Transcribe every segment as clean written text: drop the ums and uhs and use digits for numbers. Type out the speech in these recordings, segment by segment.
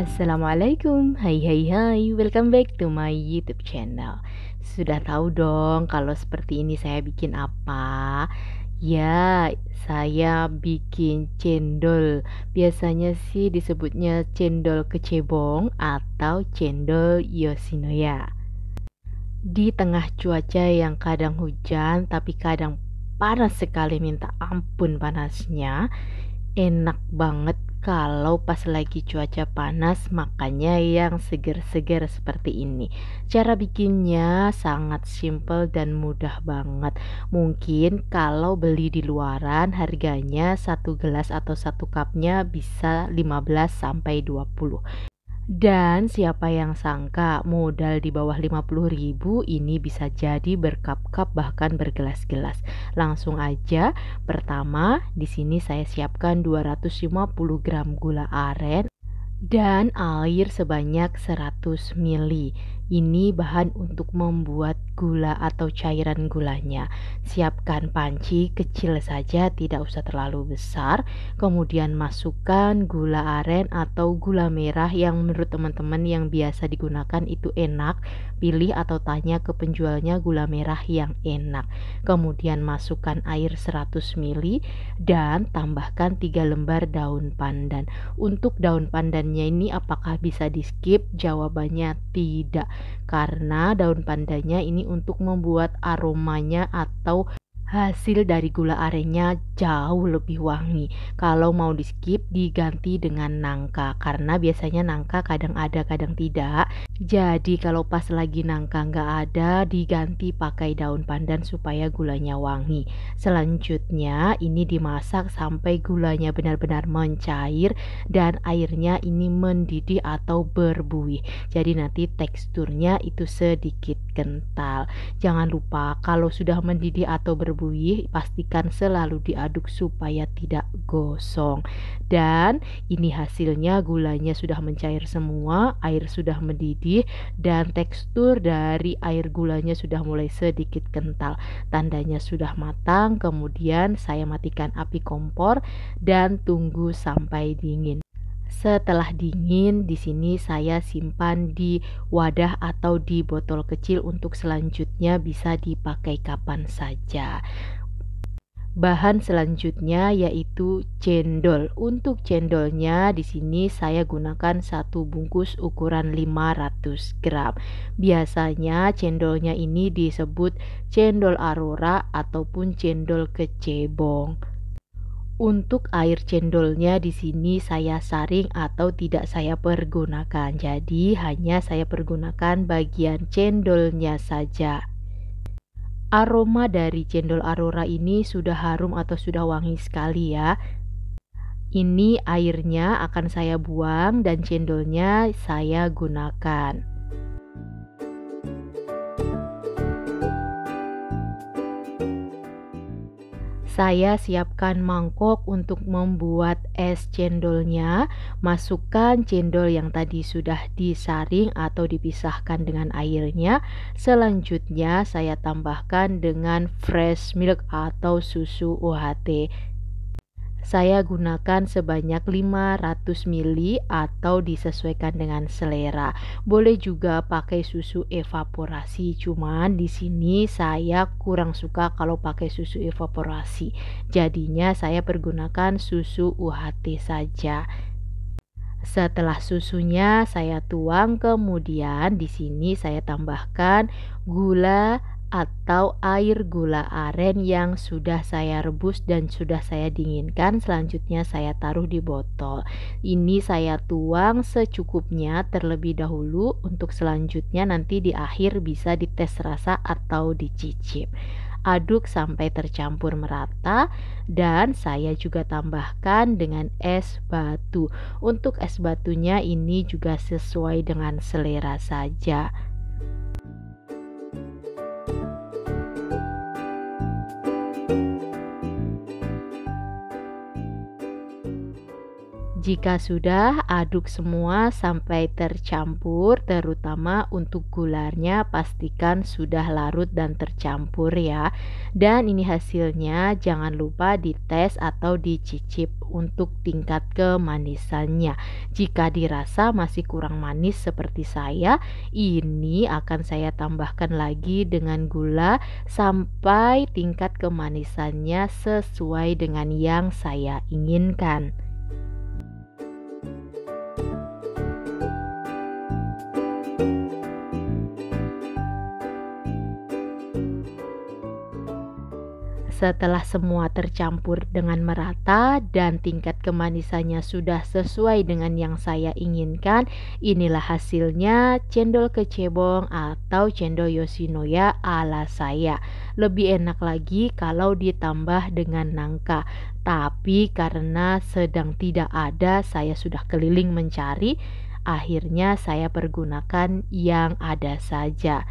Assalamualaikum, hai, welcome back to my YouTube channel. Sudah tahu dong kalau seperti ini saya bikin apa? Ya, saya bikin cendol. Biasanya sih disebutnya cendol kecebong atau cendol Yoshinoya. Di tengah cuaca yang kadang hujan tapi kadang panas sekali, minta ampun panasnya. Enak banget kalau pas lagi cuaca panas makannya yang seger-seger seperti ini. Cara bikinnya sangat simple dan mudah banget. Mungkin kalau beli di luaran harganya satu gelas atau satu cupnya bisa 15 sampai 20. Dan siapa yang sangka modal di bawah 50.000 ini bisa jadi berkap-kap bahkan bergelas-gelas. Langsung aja, pertama di sini saya siapkan 250 gram gula aren dan air sebanyak 100 ml. Ini bahan untuk membuat gula atau cairan gulanya. Siapkan panci kecil saja, tidak usah terlalu besar. Kemudian masukkan gula aren atau gula merah yang menurut teman-teman yang biasa digunakan itu enak. Pilih atau tanya ke penjualnya gula merah yang enak. Kemudian masukkan air 100 ml dan tambahkan 3 lembar daun pandan. Untuk daun pandannya ini apakah bisa di-skip? Jawabannya tidak, karena daun pandannya ini untuk membuat aromanya atau hasil dari gula arennya jauh lebih wangi. Kalau mau di-skip diganti dengan nangka, karena biasanya nangka kadang ada kadang tidak. Jadi kalau pas lagi nangka nggak ada diganti pakai daun pandan supaya gulanya wangi. Selanjutnya ini dimasak sampai gulanya benar-benar mencair dan airnya ini mendidih atau berbuih. Jadi nanti teksturnya itu sedikit kental. Jangan lupa kalau sudah mendidih atau berbuih pastikan selalu diaduk supaya tidak gosong. Dan ini hasilnya, gulanya sudah mencair semua, air sudah mendidih dan tekstur dari air gulanya sudah mulai sedikit kental. Tandanya sudah matang. Kemudian saya matikan api kompor dan tunggu sampai dingin. Setelah dingin, di sini saya simpan di wadah atau di botol kecil untuk selanjutnya bisa dipakai kapan saja. Bahan selanjutnya yaitu cendol. Untuk cendolnya di sini saya gunakan satu bungkus ukuran 500 gram. Biasanya cendolnya ini disebut cendol Aurora ataupun cendol kecebong. Untuk air cendolnya di sini saya saring atau tidak saya pergunakan. Jadi hanya saya pergunakan bagian cendolnya saja. Aroma dari cendol Aurora ini sudah harum atau sudah wangi sekali ya. Ini airnya akan saya buang dan cendolnya saya gunakan. Saya siapkan mangkok untuk membuat es cendolnya. Masukkan cendol yang tadi sudah disaring atau dipisahkan dengan airnya. Selanjutnya saya tambahkan dengan fresh milk atau susu UHT. Saya gunakan sebanyak 500 ml atau disesuaikan dengan selera. Boleh juga pakai susu evaporasi, cuman di sini saya kurang suka kalau pakai susu evaporasi. Jadinya saya pergunakan susu UHT saja. Setelah susunya saya tuang, kemudian di sini saya tambahkan gula atau air gula aren yang sudah saya rebus dan sudah saya dinginkan. Selanjutnya saya taruh di botol. Ini saya tuang secukupnya terlebih dahulu, untuk selanjutnya nanti di akhir bisa dites rasa atau dicicip. Aduk sampai tercampur merata dan saya juga tambahkan dengan es batu. Untuk es batunya ini juga sesuai dengan selera saja. Jika sudah, aduk semua sampai tercampur, terutama untuk gulanya pastikan sudah larut dan tercampur ya. Dan ini hasilnya jangan lupa dites atau dicicip untuk tingkat kemanisannya. Jika dirasa masih kurang manis seperti saya, ini akan saya tambahkan lagi dengan gula sampai tingkat kemanisannya sesuai dengan yang saya inginkan. Setelah semua tercampur dengan merata dan tingkat kemanisannya sudah sesuai dengan yang saya inginkan, inilah hasilnya cendol kecebong atau cendol Yoshinoya ala saya. Lebih enak lagi kalau ditambah dengan nangka. Tapi karena sedang tidak ada, saya sudah keliling mencari, akhirnya saya pergunakan yang ada saja.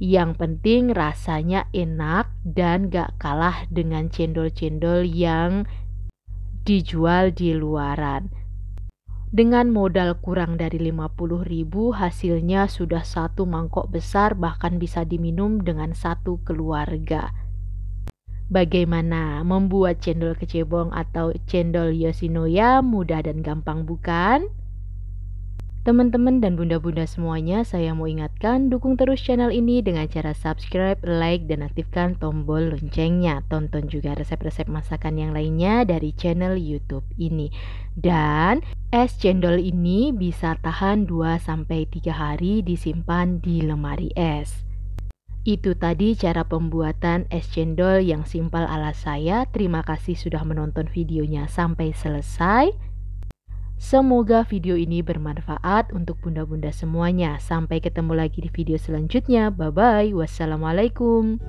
Yang penting rasanya enak dan gak kalah dengan cendol-cendol yang dijual di luaran. Dengan modal kurang dari 50.000, hasilnya sudah satu mangkok besar, bahkan bisa diminum dengan satu keluarga. Bagaimana membuat cendol kecebong atau cendol Yoshinoya? Mudah dan gampang bukan? Teman-teman dan bunda-bunda semuanya, saya mau ingatkan dukung terus channel ini dengan cara subscribe, like, dan aktifkan tombol loncengnya. Tonton juga resep-resep masakan yang lainnya dari channel YouTube ini. Dan es cendol ini bisa tahan 2-3 hari disimpan di lemari es. Itu tadi cara pembuatan es cendol yang simpel ala saya. Terima kasih sudah menonton videonya sampai selesai. Semoga video ini bermanfaat untuk bunda-bunda semuanya. Sampai ketemu lagi di video selanjutnya. Bye-bye. Wassalamualaikum.